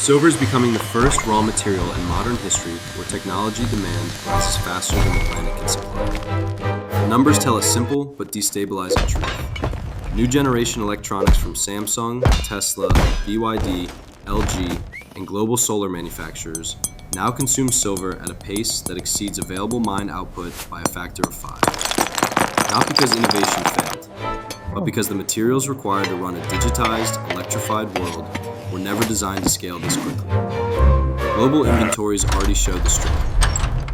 Silver is becoming the first raw material in modern history where technology demand rises faster than the planet can supply. The numbers tell a simple but destabilizing truth. New generation electronics from Samsung, Tesla, BYD, LG, and global solar manufacturers now consume silver at a pace that exceeds available mine output by a factor of 5. Not because innovation failed, but because the materials required to run a digitized, electrified world were never designed to scale this quickly. Global inventories already show the strain.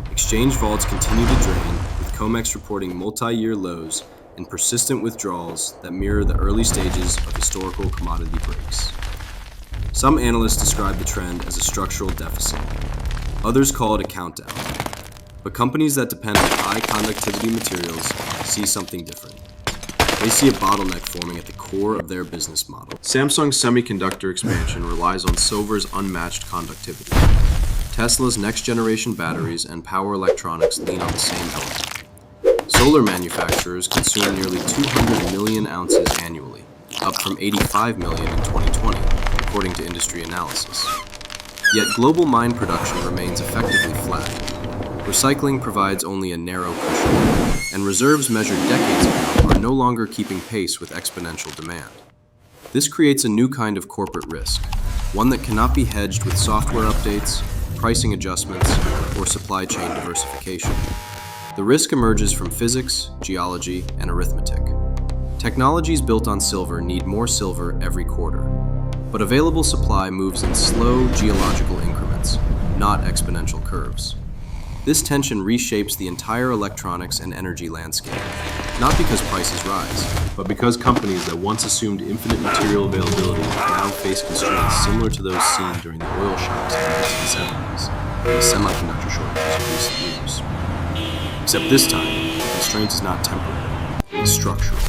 Exchange vaults continue to drain, with COMEX reporting multi-year lows and persistent withdrawals that mirror the early stages of historical commodity breaks. Some analysts describe the trend as a structural deficit. Others call it a countdown. But companies that depend on high conductivity materials see something different. They see a bottleneck forming at the core of their business model. Samsung's semiconductor expansion relies on silver's unmatched conductivity. Tesla's next-generation batteries and power electronics lean on the same element. Solar manufacturers consume nearly 200 million ounces annually, up from 85 million in 2020, according to industry analysis. Yet global mine production remains effectively flat. Recycling provides only a narrow cushion, and reserves measured decades ago are no longer keeping pace with exponential demand. This creates a new kind of corporate risk, one that cannot be hedged with software updates, pricing adjustments, or supply chain diversification. The risk emerges from physics, geology, and arithmetic. Technologies built on silver need more silver every quarter, but available supply moves in slow geological increments, not exponential curves. This tension reshapes the entire electronics and energy landscape, not because prices rise, but because companies that once assumed infinite material availability now face constraints similar to those seen during the oil shocks of the 1970s and the semiconductor shortages of recent years. Except this time, the constraint is not temporary, it is structural.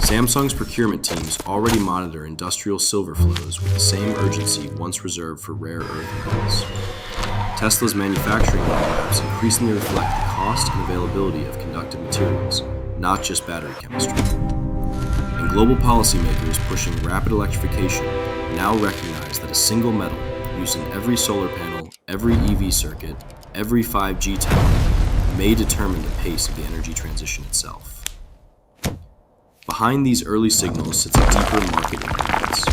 Samsung's procurement teams already monitor industrial silver flows with the same urgency once reserved for rare earth metals. Tesla's manufacturing roadmaps increasingly reflect the cost and availability of conductive materials, not just battery chemistry. And global policymakers pushing rapid electrification now recognize that a single metal used in every solar panel, every EV circuit, every 5G tower may determine the pace of the energy transition itself. Behind these early signals sits a deeper market imbalance,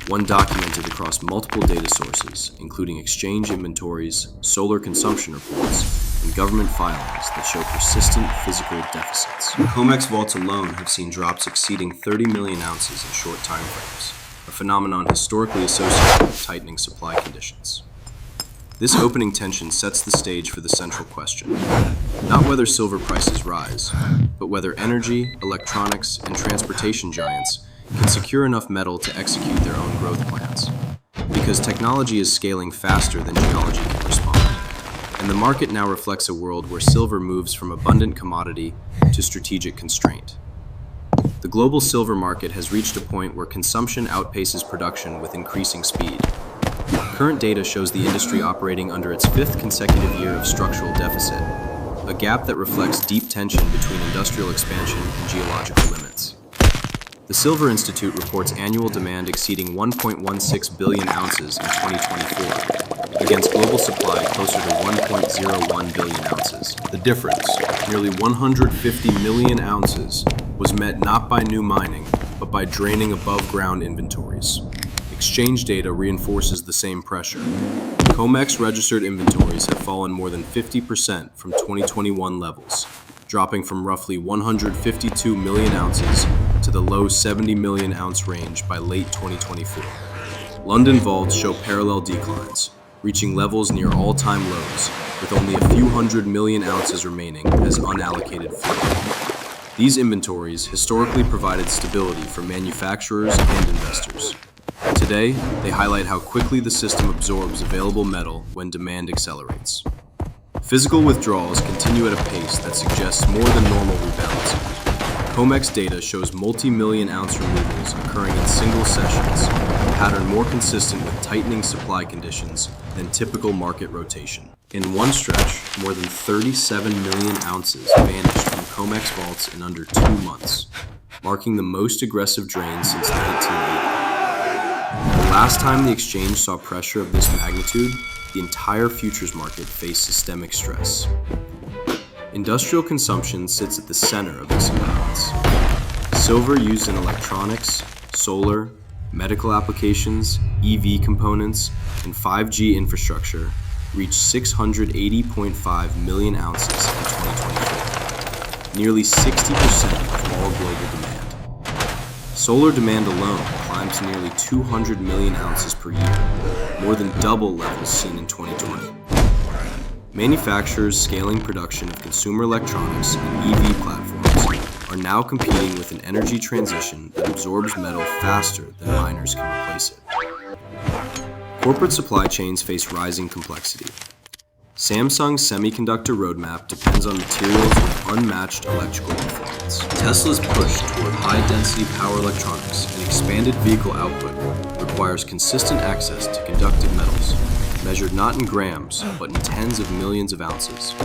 one documented across multiple data sources, including exchange inventories, solar consumption reports, and government filings that show persistent physical deficits. COMEX vaults alone have seen drops exceeding 30 million ounces in short timeframes, a phenomenon historically associated with tightening supply conditions. This opening tension sets the stage for the central question, not whether silver prices rise, but whether energy, electronics, and transportation giants can secure enough metal to execute their own growth plans. Because technology is scaling faster than geology can respond, and the market now reflects a world where silver moves from abundant commodity to strategic constraint. The global silver market has reached a point where consumption outpaces production with increasing speed. Current data shows the industry operating under its 5th consecutive year of structural deficit, a gap that reflects deep tension between industrial expansion and geological limits. The Silver Institute reports annual demand exceeding 1.16 billion ounces in 2024, against global supply closer to 1.01 billion ounces. The difference, nearly 150 million ounces, was met not by new mining, but by draining above-ground inventories. Exchange data reinforces the same pressure. COMEX registered inventories have fallen more than 50% from 2021 levels, dropping from roughly 152 million ounces to the low 70 million ounce range by late 2024. London vaults show parallel declines, reaching levels near all-time lows, with only a few hundred million ounces remaining as unallocated fleet. These inventories historically provided stability for manufacturers and investors. Today, they highlight how quickly the system absorbs available metal when demand accelerates. Physical withdrawals continue at a pace that suggests more than normal rebalancing. COMEX data shows multi-million ounce removals occurring in single sessions, a pattern more consistent with tightening supply conditions than typical market rotation. In one stretch, more than 37 million ounces vanished from COMEX vaults in under 2 months, marking the most aggressive drain since the 1980s. last time the exchange saw pressure of this magnitude, the entire futures market faced systemic stress. Industrial consumption sits at the center of this imbalance. Silver used in electronics, solar, medical applications, EV components, and 5G infrastructure reached 680.5 million ounces in 2024, nearly 60% of all global demand. Solar demand alone climbed to nearly 200 million ounces per year, more than double levels seen in 2020. Manufacturers scaling production of consumer electronics and EV platforms are now competing with an energy transition that absorbs metal faster than miners can replace it. Corporate supply chains face rising complexity. Samsung's semiconductor roadmap depends on materials with unmatched electrical performance. Tesla's push toward high-density power electronics and expanded vehicle output requires consistent access to conductive metals, measured not in grams, but in tens of millions of ounces.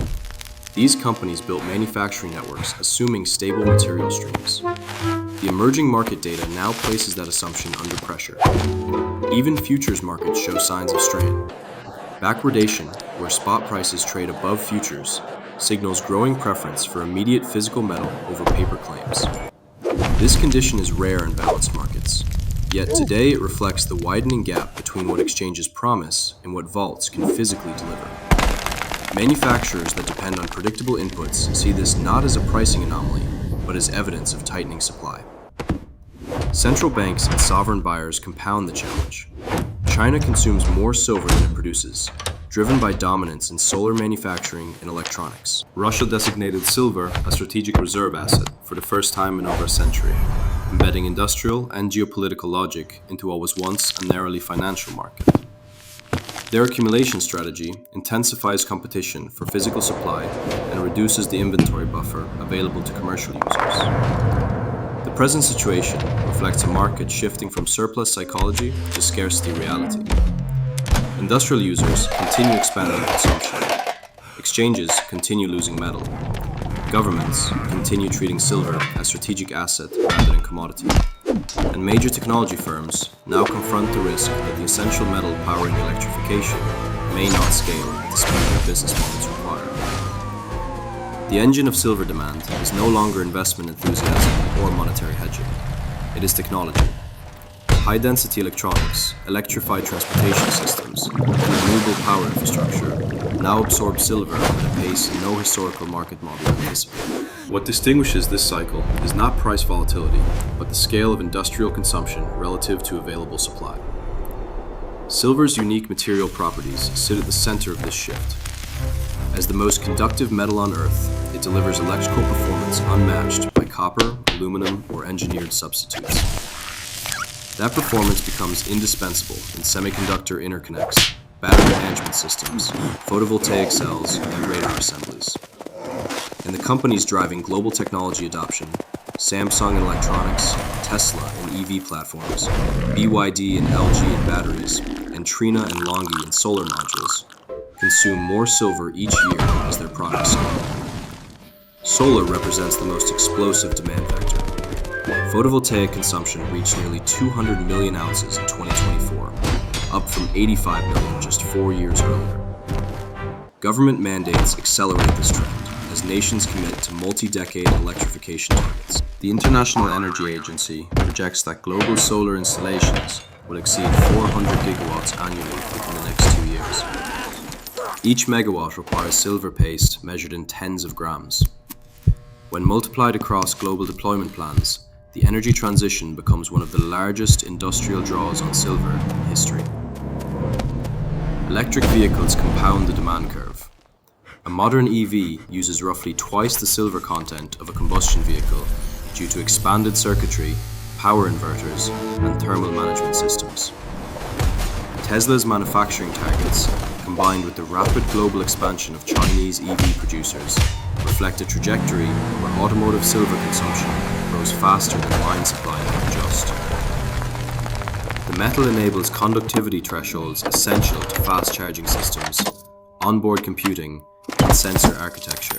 These companies built manufacturing networks assuming stable material streams. The emerging market data now places that assumption under pressure. Even futures markets show signs of strain. Backwardation, where spot prices trade above futures, signals growing preference for immediate physical metal over paper claims. This condition is rare in balanced markets, yet today it reflects the widening gap between what exchanges promise and what vaults can physically deliver. Manufacturers that depend on predictable inputs see this not as a pricing anomaly, but as evidence of tightening supply. Central banks and sovereign buyers compound the challenge. China consumes more silver than it produces, driven by dominance in solar manufacturing and electronics. Russia designated silver a strategic reserve asset for the first time in over a century, embedding industrial and geopolitical logic into what was once a narrowly financial market. Their accumulation strategy intensifies competition for physical supply and reduces the inventory buffer available to commercial users. The present situation reflects a market shifting from surplus psychology to scarcity reality. Industrial users continue expanding consumption. Exchanges continue losing metal. Governments continue treating silver as strategic asset rather than commodity. And major technology firms now confront the risk that the essential metal powering electrification may not scale at the speed their business models require. The engine of silver demand is no longer investment enthusiasm or monetary hedging. It is technology. High-density electronics, electrified transportation systems, and renewable power infrastructure now absorb silver at a pace no historical market model anticipated. What distinguishes this cycle is not price volatility, but the scale of industrial consumption relative to available supply. Silver's unique material properties sit at the center of this shift. As the most conductive metal on Earth, it delivers electrical performance unmatched by copper, aluminum, or engineered substitutes. That performance becomes indispensable in semiconductor interconnects, battery management systems, photovoltaic cells, and radar assemblies. And the companies driving global technology adoption, Samsung in electronics, Tesla in EV platforms, BYD and LG in batteries, and Trina and Longi in solar modules, consume more silver each year as their products scale. Solar represents the most explosive demand vector. Photovoltaic consumption reached nearly 200 million ounces in 2024, up from 85 million just 4 years earlier. Government mandates accelerate this trend as nations commit to multi-decade electrification targets. The International Energy Agency projects that global solar installations will exceed 400 gigawatts annually within the next 2 years. Each megawatt requires silver paste measured in tens of grams. When multiplied across global deployment plans, the energy transition becomes one of the largest industrial draws on silver in history. Electric vehicles compound the demand curve. A modern EV uses roughly twice the silver content of a combustion vehicle due to expanded circuitry, power inverters, and thermal management systems. Tesla's manufacturing targets, combined with the rapid global expansion of Chinese EV producers, reflect a trajectory where automotive silver consumption grows faster than mine supply can adjust. The metal enables conductivity thresholds essential to fast charging systems, onboard computing, and sensor architecture.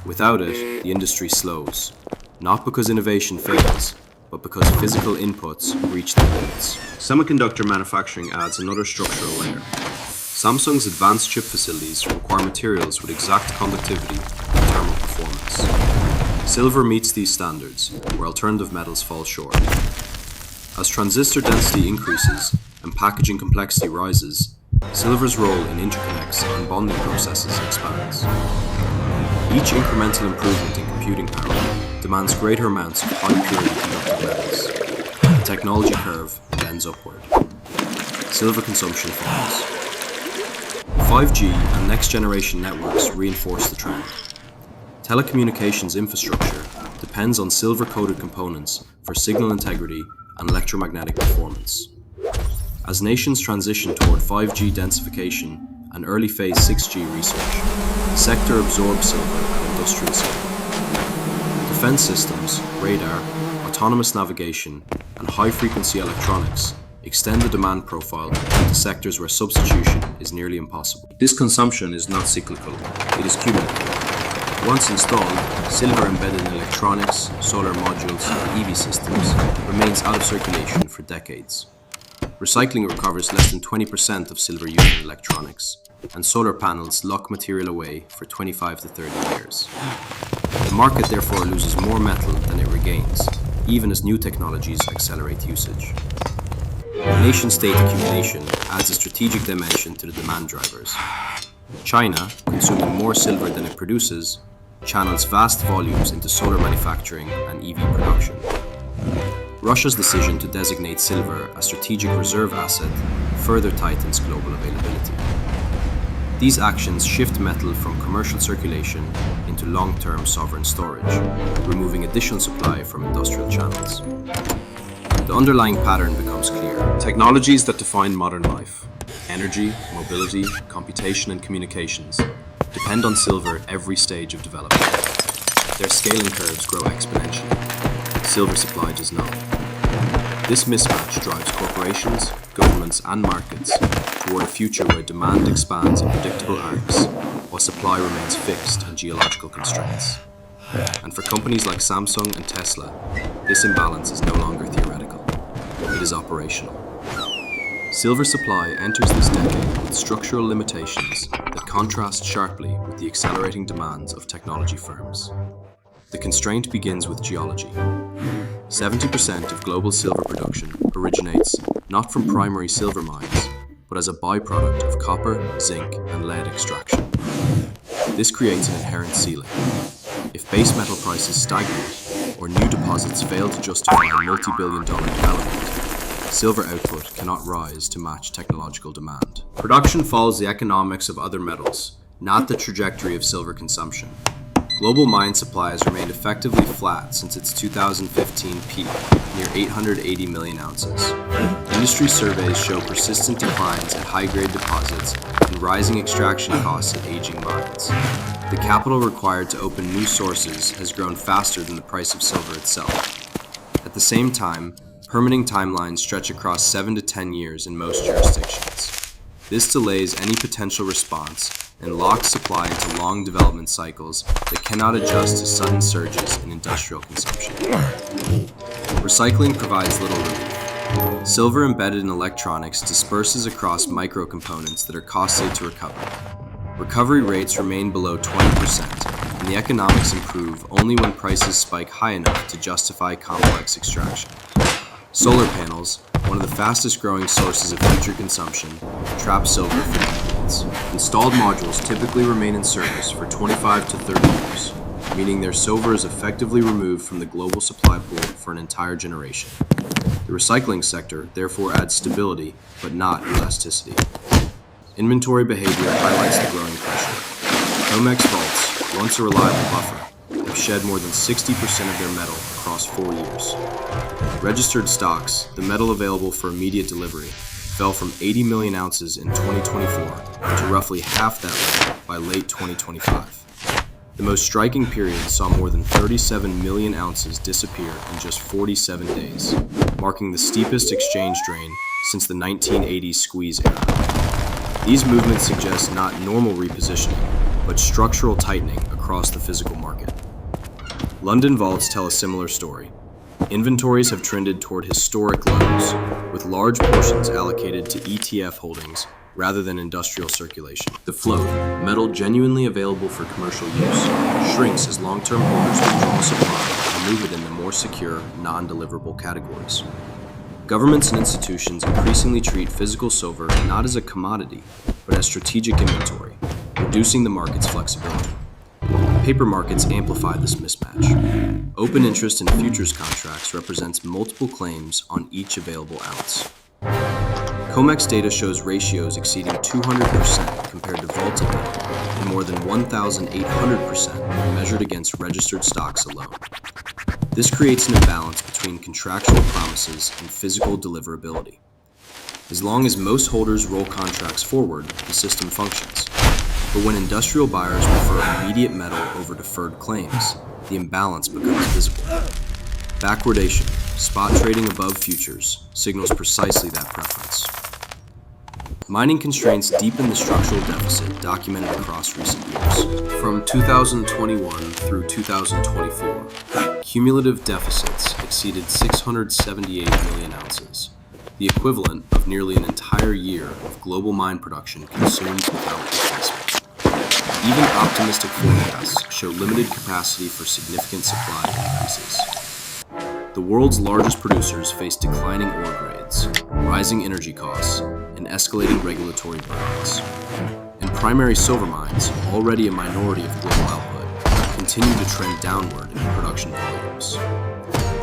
Without it, the industry slows, not because innovation fails, but because physical inputs reach their limits. Semiconductor manufacturing adds another structural layer. Samsung's advanced chip facilities require materials with exact conductivity and thermal performance. Silver meets these standards, where alternative metals fall short. As transistor density increases and packaging complexity rises, silver's role in interconnects and bonding processes expands. Each incremental improvement in computing power demands greater amounts of high-purity conductive metals. The technology curve bends upward. Silver consumption falls. 5G and next-generation networks reinforce the trend. Telecommunications infrastructure depends on silver-coated components for signal integrity and electromagnetic performance. As nations transition toward 5G densification and early-phase 6G research, the sector absorbs silver at industrial scale. Defense systems, radar, autonomous navigation, and high-frequency electronics extend the demand profile into sectors where substitution is nearly impossible. This consumption is not cyclical, it is cumulative. Once installed, silver embedded in electronics, solar modules, and EV systems remains out of circulation for decades. Recycling recovers less than 20% of silver used in electronics, and solar panels lock material away for 25 to 30 years. The market therefore loses more metal than it regains, even as new technologies accelerate usage. Nation-state accumulation adds a strategic dimension to the demand drivers. China, consuming more silver than it produces, channels vast volumes into solar manufacturing and EV production. Russia's decision to designate silver a strategic reserve asset further tightens global availability. These actions shift metal from commercial circulation into long-term sovereign storage, removing additional supply from industrial channels. The underlying pattern becomes clear. Technologies that define modern life, energy, mobility, computation, and communications, depend on silver every stage of development. Their scaling curves grow exponentially. Silver supply does not. This mismatch drives corporations, governments, and markets toward a future where demand expands in predictable arcs, while supply remains fixed in geological constraints. And for companies like Samsung and Tesla, this imbalance is no longer theoretical. It is operational. Silver supply enters this decade with structural limitations that contrast sharply with the accelerating demands of technology firms. The constraint begins with geology. 70% of global silver production originates not from primary silver mines, but as a byproduct of copper, zinc, and lead extraction. This creates an inherent ceiling. If base metal prices stagnate or new deposits fail to justify a multi-billion-dollar development, silver output cannot rise to match technological demand. Production follows the economics of other metals, not the trajectory of silver consumption. Global mine supply has remained effectively flat since its 2015 peak, near 880 million ounces. Industry surveys show persistent declines in high-grade deposits and rising extraction costs at aging mines. The capital required to open new sources has grown faster than the price of silver itself. At the same time, permitting timelines stretch across 7 to 10 years in most jurisdictions. This delays any potential response and locks supply into long development cycles that cannot adjust to sudden surges in industrial consumption. Recycling provides little relief. Silver embedded in electronics disperses across micro-components that are costly to recover. Recovery rates remain below 20%, and the economics improve only when prices spike high enough to justify complex extraction. Solar panels, one of the fastest growing sources of future consumption, trap silver for decades. Installed modules typically remain in service for 25 to 30 years, meaning their silver is effectively removed from the global supply pool for an entire generation. The recycling sector therefore adds stability, but not elasticity. Inventory behavior highlights the growing pressure. COMEX vaults, once a reliable buffer, have shed more than 60% of their metal across 4 years. Registered stocks, the metal available for immediate delivery, fell from 80 million ounces in 2024 to roughly half that level by late 2025. The most striking period saw more than 37 million ounces disappear in just 47 days, marking the steepest exchange drain since the 1980s squeeze era. These movements suggest not normal repositioning, but structural tightening across the physical market. London vaults tell a similar story. Inventories have trended toward historic lows, with large portions allocated to ETF holdings rather than industrial circulation. The float, metal genuinely available for commercial use, shrinks as long-term holders withdraw supply and move it in the more secure, non-deliverable categories. Governments and institutions increasingly treat physical silver not as a commodity, but as strategic inventory, reducing the market's flexibility. Paper markets amplify this mismatch. Open interest in futures contracts represents multiple claims on each available ounce. COMEX data shows ratios exceeding 200% compared to vaulted metal and more than 1,800% when measured against registered stocks alone. This creates an imbalance between contractual promises and physical deliverability. As long as most holders roll contracts forward, the system functions. But when industrial buyers prefer immediate metal over deferred claims, the imbalance becomes visible. Backwardation, spot trading above futures, signals precisely that preference. Mining constraints deepen the structural deficit documented across recent years. From 2021 through 2024, cumulative deficits exceeded 678 million ounces, the equivalent of nearly an entire year of global mine production consumed without replacement. Even optimistic forecasts show limited capacity for significant supply increases. The world's largest producers face declining ore grades, rising energy costs, and escalating regulatory burdens. And primary silver mines, already a minority of global output, continue to trend downward in production volumes.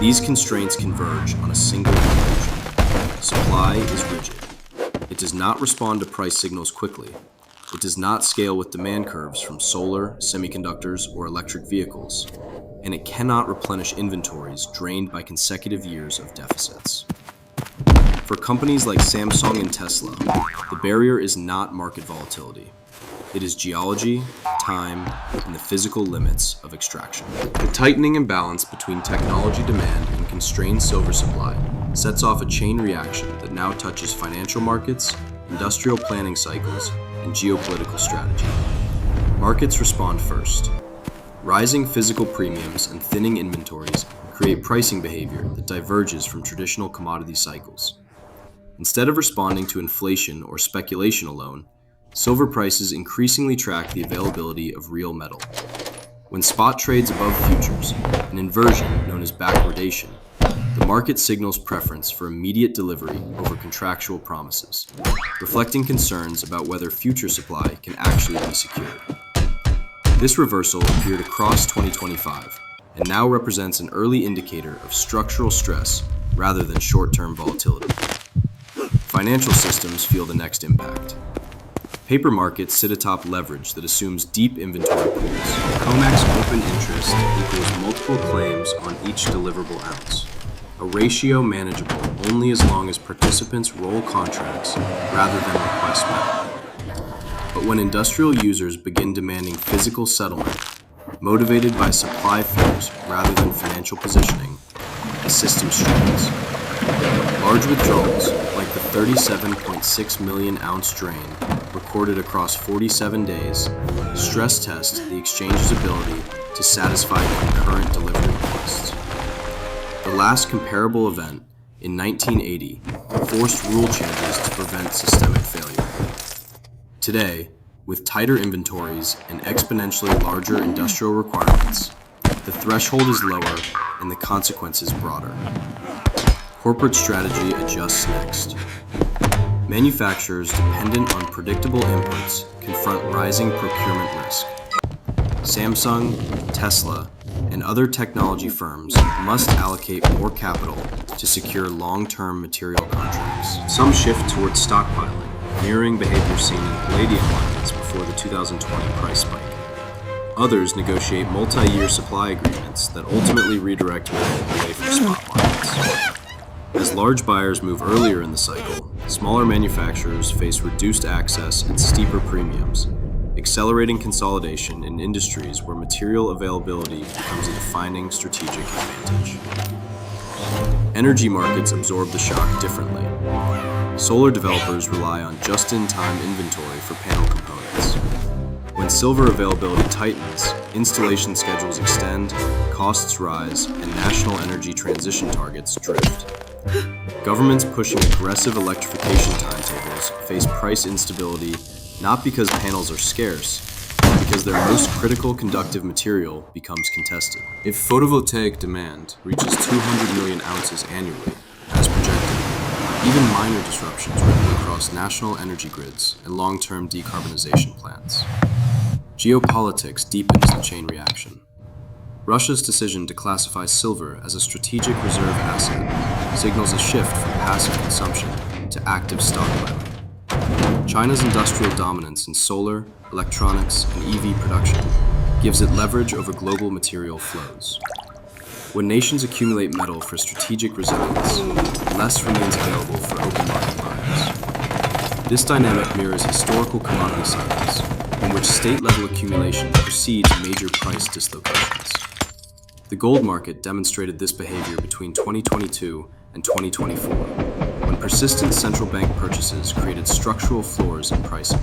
These constraints converge on a single conclusion. Supply is rigid. It does not respond to price signals quickly. It does not scale with demand curves from solar, semiconductors, or electric vehicles. And it cannot replenish inventories drained by consecutive years of deficits. For companies like Samsung and Tesla, the barrier is not market volatility. It is geology, time, and the physical limits of extraction. The tightening imbalance between technology demand and constrained silver supply sets off a chain reaction that now touches financial markets, industrial planning cycles, and geopolitical strategy. Markets respond first. Rising physical premiums and thinning inventories create pricing behavior that diverges from traditional commodity cycles. Instead of responding to inflation or speculation alone, silver prices increasingly track the availability of real metal. When spot trades above futures, an inversion known as backwardation, the market signals preference for immediate delivery over contractual promises, reflecting concerns about whether future supply can actually be secured. This reversal appeared across 2025 and now represents an early indicator of structural stress rather than short-term volatility. Financial systems feel the next impact. Paper markets sit atop leverage that assumes deep inventory pools. COMEX open interest equals multiple claims on each deliverable ounce, a ratio manageable only as long as participants roll contracts rather than request metal. But when industrial users begin demanding physical settlement, motivated by supply fears rather than financial positioning, the system struggles. Large withdrawals, like the 37.6 million ounce drain recorded across 47 days, stress test the exchange's ability to satisfy concurrent delivery costs. The last comparable event, in 1980, forced rule changes to prevent systemic failure. Today, with tighter inventories and exponentially larger industrial requirements, the threshold is lower and the consequences broader. Corporate strategy adjusts next. Manufacturers dependent on predictable inputs confront rising procurement risk. Samsung, Tesla, and other technology firms must allocate more capital to secure long-term material contracts. Some shift towards stockpiling, mirroring behavior seen in palladium markets before the 2020 price spike. Others negotiate multi-year supply agreements that ultimately redirect metal away from spot markets. As large buyers move earlier in the cycle, smaller manufacturers face reduced access and steeper premiums, accelerating consolidation in industries where material availability becomes a defining strategic advantage. Energy markets absorb the shock differently. Solar developers rely on just-in-time inventory for panel components. When silver availability tightens, installation schedules extend, costs rise, and national energy transition targets drift. Governments pushing aggressive electrification timetables face price instability not because panels are scarce, but because their most critical conductive material becomes contested. If photovoltaic demand reaches 200 million ounces annually, as projected, even minor disruptions ripple across national energy grids and long-term decarbonization plans. Geopolitics deepens the chain reaction. Russia's decision to classify silver as a strategic reserve asset signals a shift from passive consumption to active stockpiling. China's industrial dominance in solar, electronics, and EV production gives it leverage over global material flows. When nations accumulate metal for strategic resilience, less remains available for open market buyers. This dynamic mirrors historical commodity cycles, in which state-level accumulations precede major price dislocations. The gold market demonstrated this behavior between 2022 and 2024, when persistent central bank purchases created structural floors in pricing.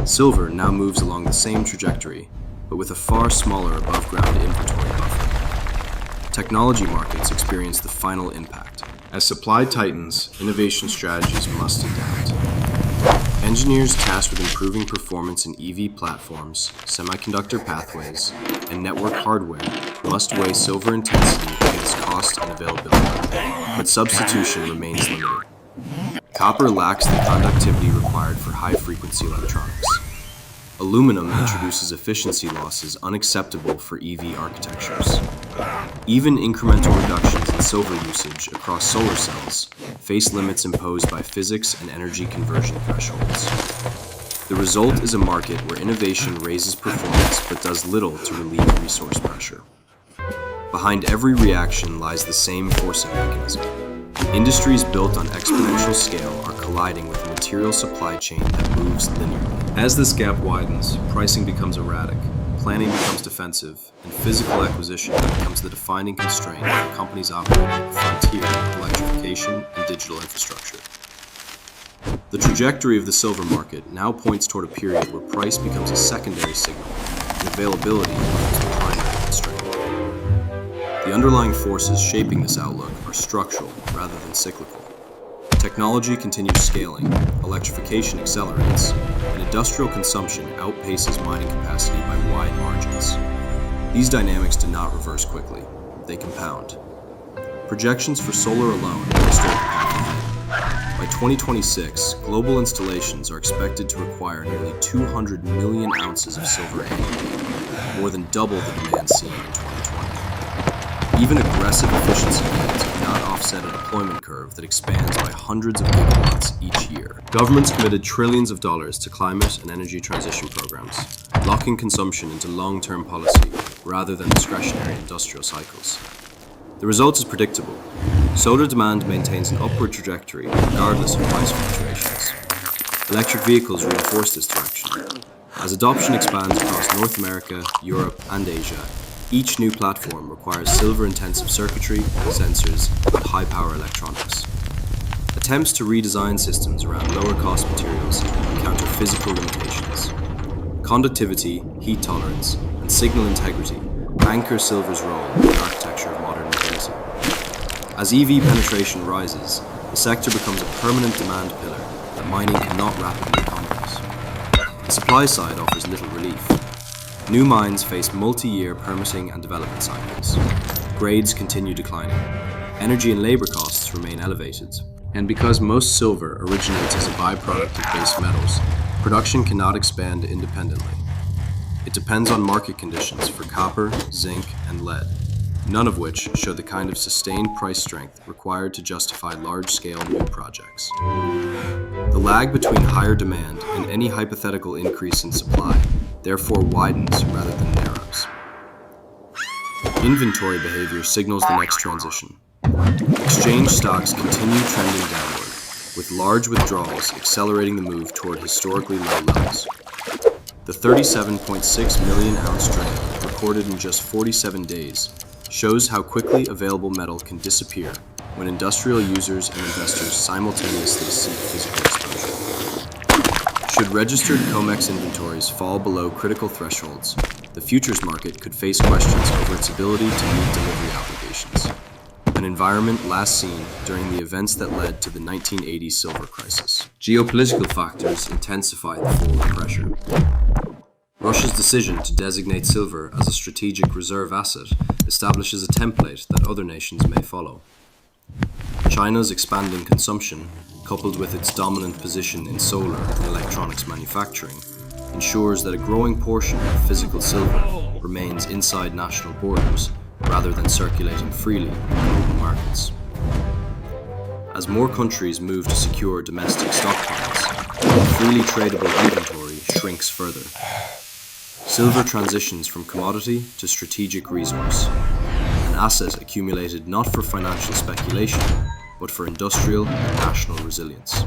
Silver now moves along the same trajectory, but with a far smaller above-ground inventory buffer. Technology markets experience the final impact. As supply tightens, innovation strategies must adapt. Engineers tasked with improving performance in EV platforms, semiconductor pathways, and network hardware must weigh silver intensity against cost and availability, but substitution remains limited. Copper lacks the conductivity required for high-frequency electronics. Aluminum introduces efficiency losses unacceptable for EV architectures. Even incremental reductions in silver usage across solar cells face limits imposed by physics and energy conversion thresholds. The result is a market where innovation raises performance but does little to relieve resource pressure. Behind every reaction lies the same forcing mechanism. Industries built on exponential scale are colliding with a material supply chain that moves linearly. As this gap widens, pricing becomes erratic, planning becomes defensive, and physical acquisition becomes the defining constraint for companies operating at the frontier of electrification and digital infrastructure. The trajectory of the silver market now points toward a period where price becomes a secondary signal and availability becomes the primary constraint. The underlying forces shaping this outlook are structural rather than cyclical. Technology continues scaling, electrification accelerates, and industrial consumption outpaces mining capacity by wide margins. These dynamics do not reverse quickly, they compound. Projections for solar alone illustrate the path ahead. By 2026, global installations are expected to require nearly 200 million ounces of silver annually, more than double the demand seen in 2020. Even aggressive efficiency gains cannot offset a deployment curve that expands by hundreds of gigawatts each year. Governments committed trillions of dollars to climate and energy transition programs, locking consumption into long-term policy rather than discretionary industrial cycles. The result is predictable. Solar demand maintains an upward trajectory regardless of price fluctuations. Electric vehicles reinforce this direction. As adoption expands across North America, Europe, and Asia, each new platform requires silver-intensive circuitry, sensors, and high-power electronics. Attempts to redesign systems around lower-cost materials encounter physical limitations. Conductivity, heat tolerance, and signal integrity anchor silver's role in the architecture of modern mobility. As EV penetration rises, the sector becomes a permanent demand pillar that mining cannot rapidly accommodate. The supply side offers little relief. New mines face multi-year permitting and development cycles. Grades continue declining. Energy and labor costs remain elevated. And because most silver originates as a byproduct of base metals, production cannot expand independently. It depends on market conditions for copper, zinc, and lead, none of which show the kind of sustained price strength required to justify large-scale new projects. The lag between higher demand and any hypothetical increase in supply therefore widens rather than narrows. Inventory behavior signals the next transition. Exchange stocks continue trending downward, with large withdrawals accelerating the move toward historically low levels. The 37.6 million ounce drain, recorded in just 47 days, shows how quickly available metal can disappear when industrial users and investors simultaneously seek physical exposure. Should registered COMEX inventories fall below critical thresholds, the futures market could face questions over its ability to meet delivery obligations, an environment last seen during the events that led to the 1980 silver crisis. Geopolitical factors intensified the forward pressure. Russia's decision to designate silver as a strategic reserve asset establishes a template that other nations may follow. China's expanding consumption, coupled with its dominant position in solar and electronics manufacturing, ensures that a growing portion of physical silver remains inside national borders rather than circulating freely in global markets. As more countries move to secure domestic stockpiles, freely tradable inventory shrinks further. Silver transitions from commodity to strategic resource, an asset accumulated not for financial speculation, but for industrial and national resilience.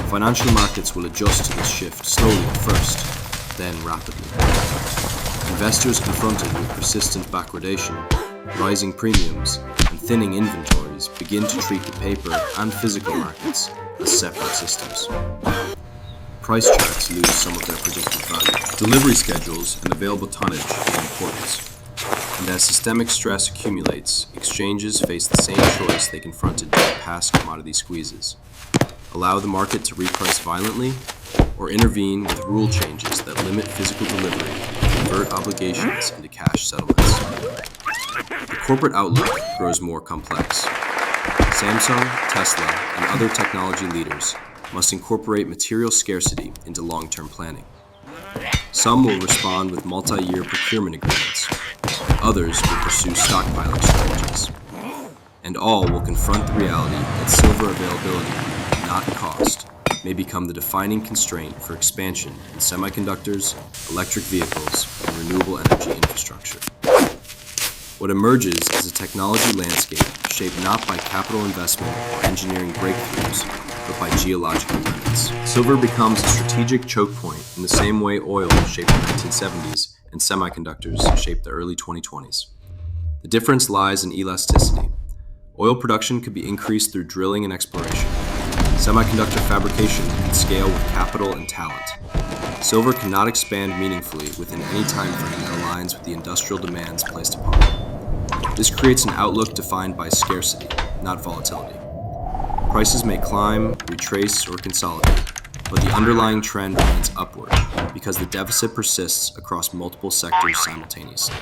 Financial markets will adjust to this shift slowly at first, then rapidly. Investors confronted with persistent backwardation, rising premiums, and thinning inventories begin to treat the paper and physical markets as separate systems. Price charts lose some of their predictive value. Delivery schedules and available tonnage gain importance. And as systemic stress accumulates, exchanges face the same choice they confronted during past commodity squeezes. Allow the market to reprice violently, or intervene with rule changes that limit physical delivery and convert obligations into cash settlements. The corporate outlook grows more complex. Samsung, Tesla, and other technology leaders must incorporate material scarcity into long-term planning. Some will respond with multi-year procurement agreements. Others will pursue stockpiling strategies. And all will confront the reality that silver availability, not cost, may become the defining constraint for expansion in semiconductors, electric vehicles, and renewable energy infrastructure. What emerges is a technology landscape shaped not by capital investment or engineering breakthroughs, but by geological limits. Silver becomes a strategic choke point in the same way oil shaped the 1970s and semiconductors shaped the early 2020s. The difference lies in elasticity. Oil production could be increased through drilling and exploration. Semiconductor fabrication can scale with capital and talent. Silver cannot expand meaningfully within any time frame that aligns with the industrial demands placed upon it. This creates an outlook defined by scarcity, not volatility. Prices may climb, retrace, or consolidate, but the underlying trend remains upward because the deficit persists across multiple sectors simultaneously.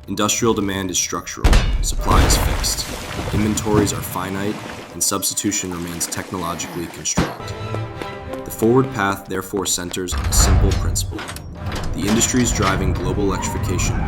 Industrial demand is structural, supply is fixed, inventories are finite, and substitution remains technologically constrained. The forward path therefore centers on a simple principle. The industries driving global electrification,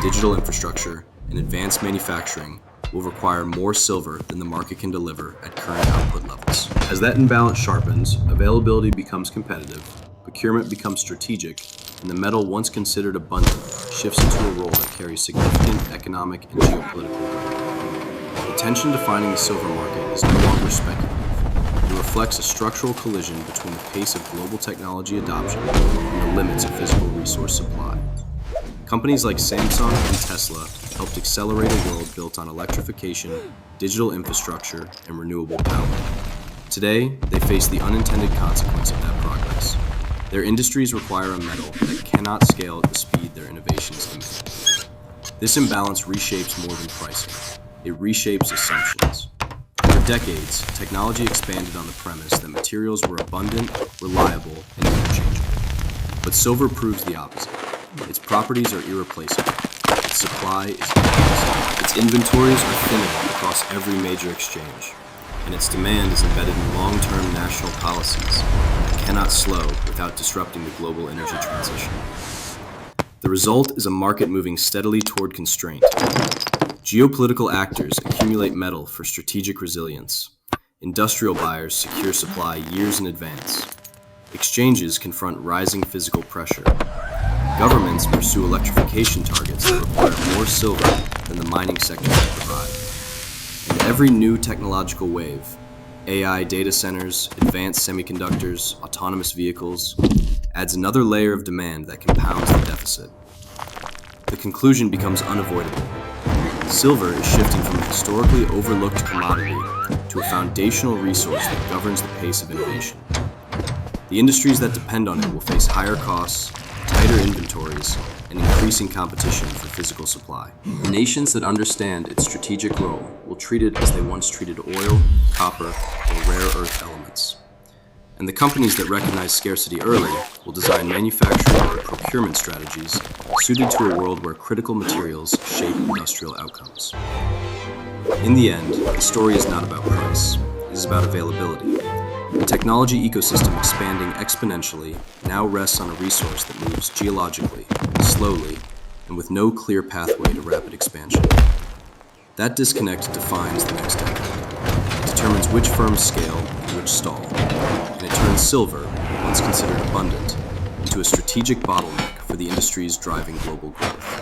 digital infrastructure, and advanced manufacturing will require more silver than the market can deliver at current output levels. As that imbalance sharpens, availability becomes competitive, procurement becomes strategic, and the metal once considered abundant shifts into a role that carries significant economic and geopolitical weight. The tension defining the silver market is no longer speculative. It reflects a structural collision between the pace of global technology adoption and the limits of physical resource supply. Companies like Samsung and Tesla helped accelerate a world built on electrification, digital infrastructure, and renewable power. Today, they face the unintended consequence of that progress. Their industries require a metal that cannot scale at the speed their innovations demand. This imbalance reshapes more than pricing. It reshapes assumptions. For decades, technology expanded on the premise that materials were abundant, reliable, and interchangeable. But silver proves the opposite. Its properties are irreplaceable. Its supply is endless. Its inventories are thinning across every major exchange. And its demand is embedded in long-term national policies that cannot slow without disrupting the global energy transition. The result is a market moving steadily toward constraint. Geopolitical actors accumulate metal for strategic resilience. Industrial buyers secure supply years in advance. Exchanges confront rising physical pressure. Governments pursue electrification targets that require more silver than the mining sector can provide. And every new technological wave, AI data centers, advanced semiconductors, autonomous vehicles, adds another layer of demand that compounds the deficit. The conclusion becomes unavoidable. Silver is shifting from a historically overlooked commodity to a foundational resource that governs the pace of innovation. The industries that depend on it will face higher costs, tighter inventories, and increasing competition for physical supply. The nations that understand its strategic role will treat it as they once treated oil, copper, or rare earth elements. And the companies that recognize scarcity early will design manufacturing and procurement strategies suited to a world where critical materials shape industrial outcomes. In the end, the story is not about price, it is about availability. The technology ecosystem expanding exponentially now rests on a resource that moves geologically, slowly, and with no clear pathway to rapid expansion. That disconnect defines the next decade. It determines which firms scale and which stall, and it turns silver, once considered abundant, into a strategic bottleneck for the industries driving global growth.